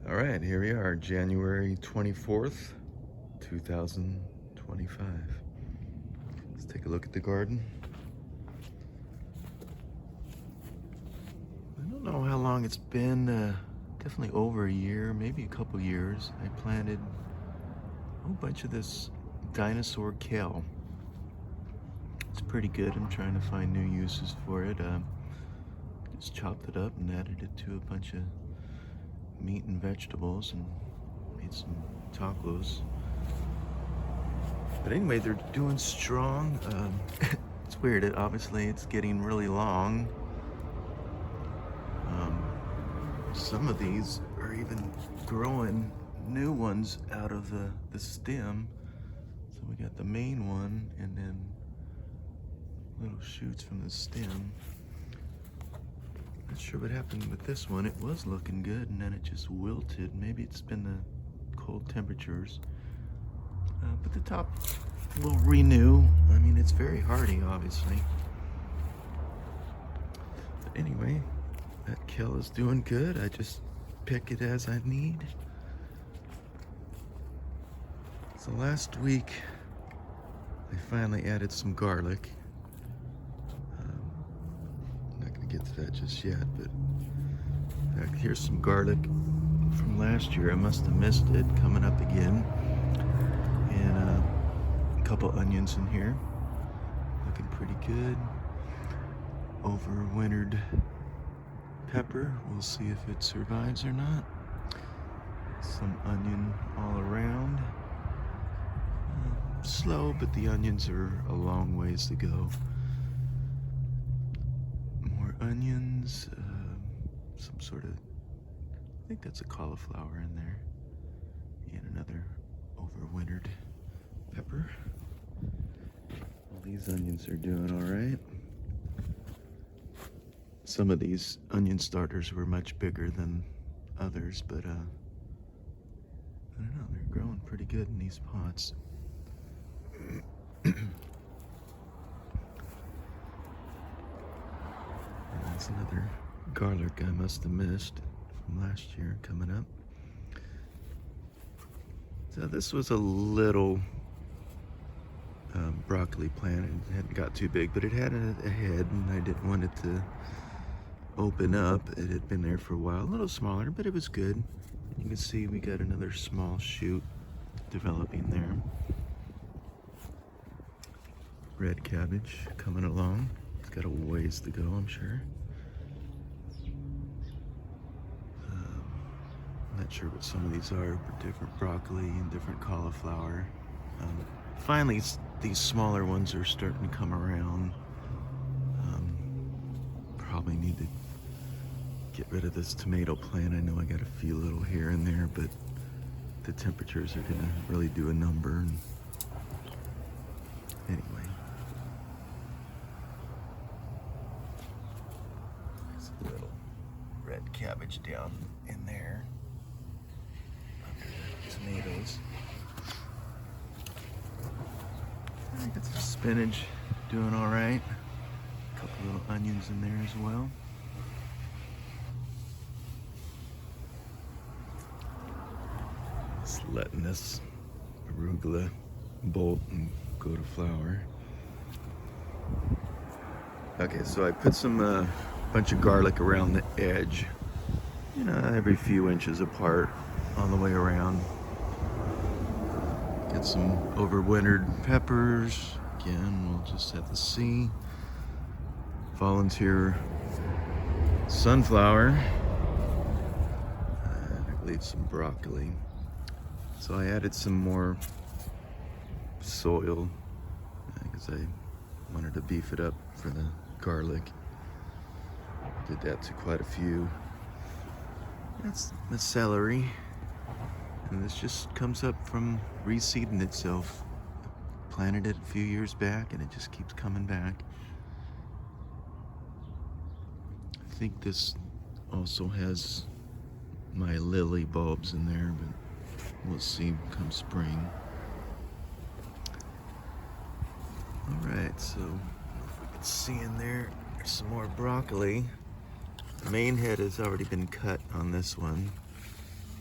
All right, here we are, January 24th, 2025. Let's take a look at the garden. I don't know how long it's been, definitely over a year, maybe a couple years. I planted a whole bunch of this dinosaur kale. It's pretty good. I'm trying to find new uses for it. Just chopped it up and added it to a bunch of meat and vegetables and made some tacos. But anyway, they're doing strong. It's weird. Obviously, it's getting really long. Some of these are even growing new ones out of the stem. So we got the main one and then little shoots from the stem. Not sure what happened with this one. It was looking good and then it just wilted. Maybe it's been the cold temperatures. But the top will renew. I mean, it's very hardy, obviously. But anyway, that kale is doing good. I just pick it as I need. So last week, I finally added some garlic. I'm not gonna get to that just yet, but in fact, here's some garlic from last year. I must have missed it, coming up again. And a couple onions in here, looking pretty good. Overwintered pepper, we'll see if it survives or not. Some onion all around. Slow, but the onions are a long ways to go. More onions, some sort of, I think that's a cauliflower in there. And another overwintered pepper. Well, these onions are doing all right. Some of these onion starters were much bigger than others, but I don't know, they're growing pretty good in these pots. And that's another garlic I must have missed from last year coming up. So this was a little broccoli plant. It hadn't got too big, but it had a head, and I didn't want it to open up. It had been there for a while, a little smaller, but it was good. You can see we got another small shoot developing there. Red cabbage coming along. It's got a ways to go, I'm sure. I'm not sure what some of these are, but different broccoli and different cauliflower. Finally, these smaller ones are starting to come around. Probably need to get rid of this tomato plant. I know I got a few little here and there, but the temperatures are gonna really do a number. And anyway, there's a little red cabbage down in there under the tomatoes. I got some spinach doing all right. A couple little onions in there as well. Just letting this arugula bolt and go to flower. Okay, so I put some bunch of garlic around the edge, you know, every few inches apart on the way around. Get some overwintered peppers. Again, we'll just have to see. Volunteer sunflower. I believe some broccoli. So I added some more soil because I wanted to beef it up for the garlic. Did that to quite a few. That's the celery. And this just comes up from reseeding itself. Planted it a few years back and it just keeps coming back. I think this also has my lily bulbs in there, but we'll see come spring. All right, so if we can see in there, there's some more broccoli. The main head has already been cut on this one.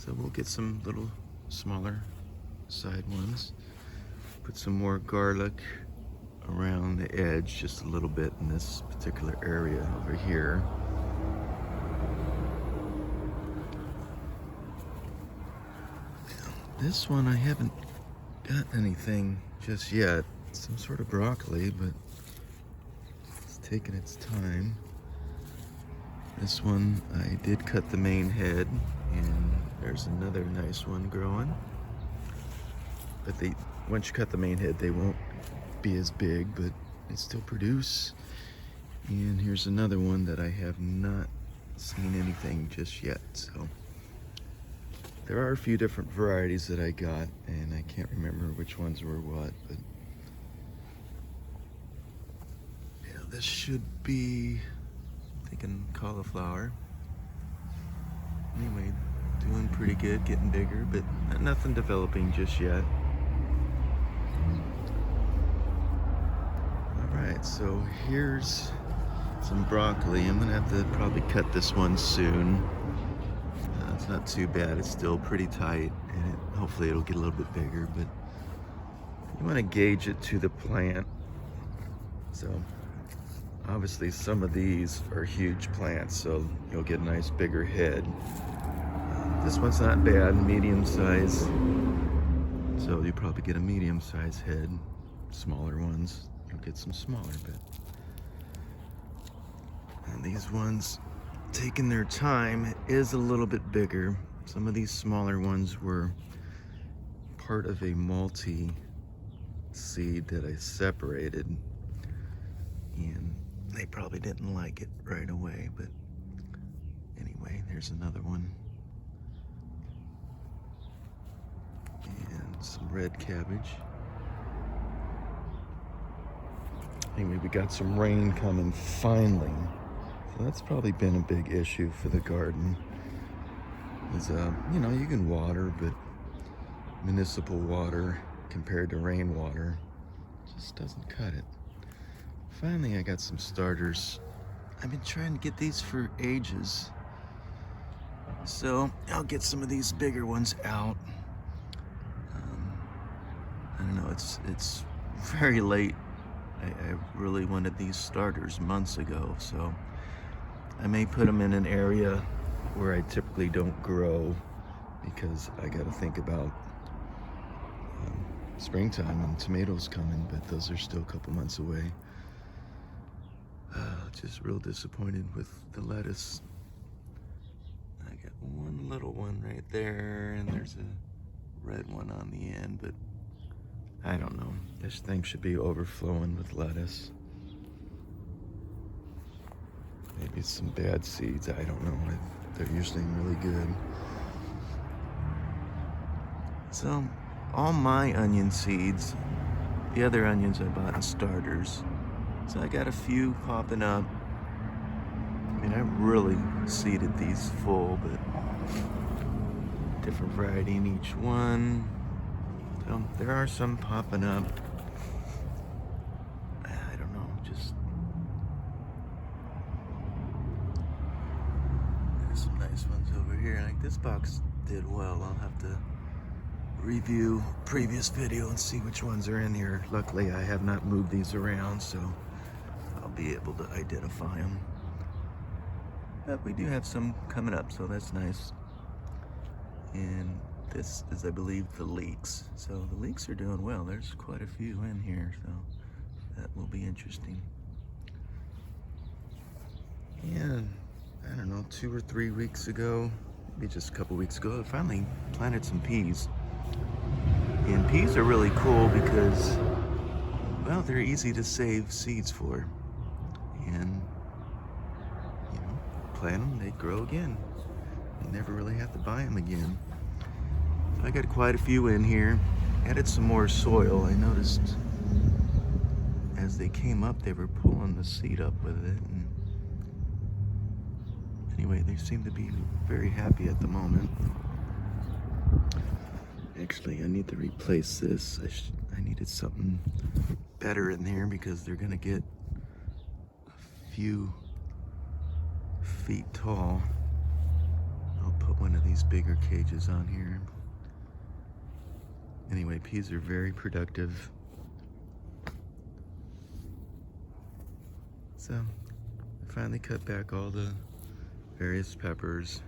So we'll get some little smaller side ones. Put some more garlic around the edge, just a little bit in this particular area over here. This one I haven't got anything just yet. Some sort of broccoli, but it's taking its time. This one I did cut the main head, and there's another nice one growing. But once you cut the main head, they won't be as big, but they still produce. And here's another one that I have not seen anything just yet. So there are a few different varieties that I got, and I can't remember which ones were what, but yeah, this should be, I'm thinking cauliflower. Anyway, doing pretty good, getting bigger, but nothing developing just yet. Alright, so here's some broccoli. I'm gonna have to probably cut this one soon. It's not too bad, it's still pretty tight, and hopefully it'll get a little bit bigger, but you want to gauge it to the plant. So obviously some of these are huge plants, so you'll get a nice bigger head. This one's not bad, medium size, so you probably get a medium size head. Smaller ones, you'll get some smaller, but and these ones taking their time. It is a little bit bigger. Some of these smaller ones were part of a multi-seed that I separated, and they probably didn't like it right away, but anyway, there's another one. And some red cabbage. Anyway, we got some rain coming finally. So that's probably been a big issue for the garden. Is you know, you can water, but municipal water compared to rainwater just doesn't cut it. Finally, I got some starters. I've been trying to get these for ages, so I'll get some of these bigger ones out. I don't know, it's very late. I really wanted these starters months ago, so I may put them in an area where I typically don't grow, because I got to think about springtime and tomatoes coming, but those are still a couple months away. Just real disappointed with the lettuce. I got one little one right there, and there's a red one on the end, but I don't know. This thing should be overflowing with lettuce. Maybe it's some bad seeds, I don't know. They're usually really good. So, all my onion seeds, the other onions I bought in starters. So I got a few popping up. I mean, I really seeded these full, but different variety in each one. So there are some popping up. I don't know, just there's some nice ones over here. Like this box did well. I'll have to review previous video and see which ones are in here. Luckily, I have not moved these around, so I'll be able to identify them. But we do have some coming up, so that's nice. And this is, I believe, the leeks. So the leeks are doing well. There's quite a few in here, so that will be interesting. And I don't know, 2 or 3 weeks ago, maybe just a couple weeks ago, I finally planted some peas. And peas are really cool because, well, they're easy to save seeds for. And, you know, plant them, they grow again. You never really have to buy them again. So I got quite a few in here. Added some more soil. I noticed as they came up, they were pulling the seed up with it. And anyway, they seem to be very happy at the moment. Actually, I need to replace this. I needed something better in there because they're gonna get a few feet tall. I'll put one of these bigger cages on here. Anyway, peas are very productive. So I finally cut back all the various peppers.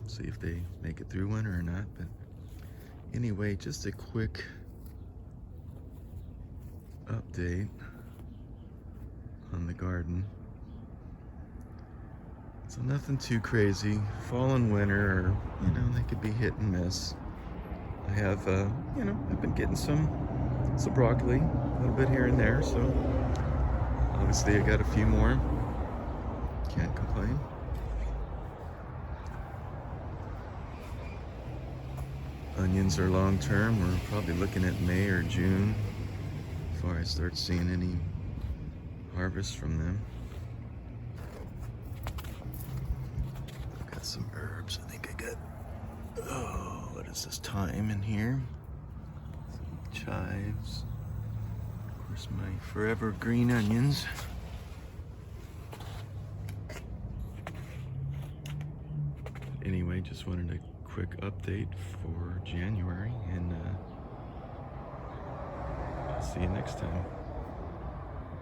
See if they make it through winter or not. But anyway, just a quick update on the garden. So nothing too crazy. Fall and winter are, they could be hit and miss. I have, I've been getting some broccoli, a little bit here and there, so obviously I got a few more. Can't complain. Onions are long term. We're probably looking at May or June before I start seeing any harvest from them. I've got some herbs. I think I got, what is this, thyme in here? Some chives. Of course, my forever green onions. Anyway, just wanted a quick update for January, and see you next time.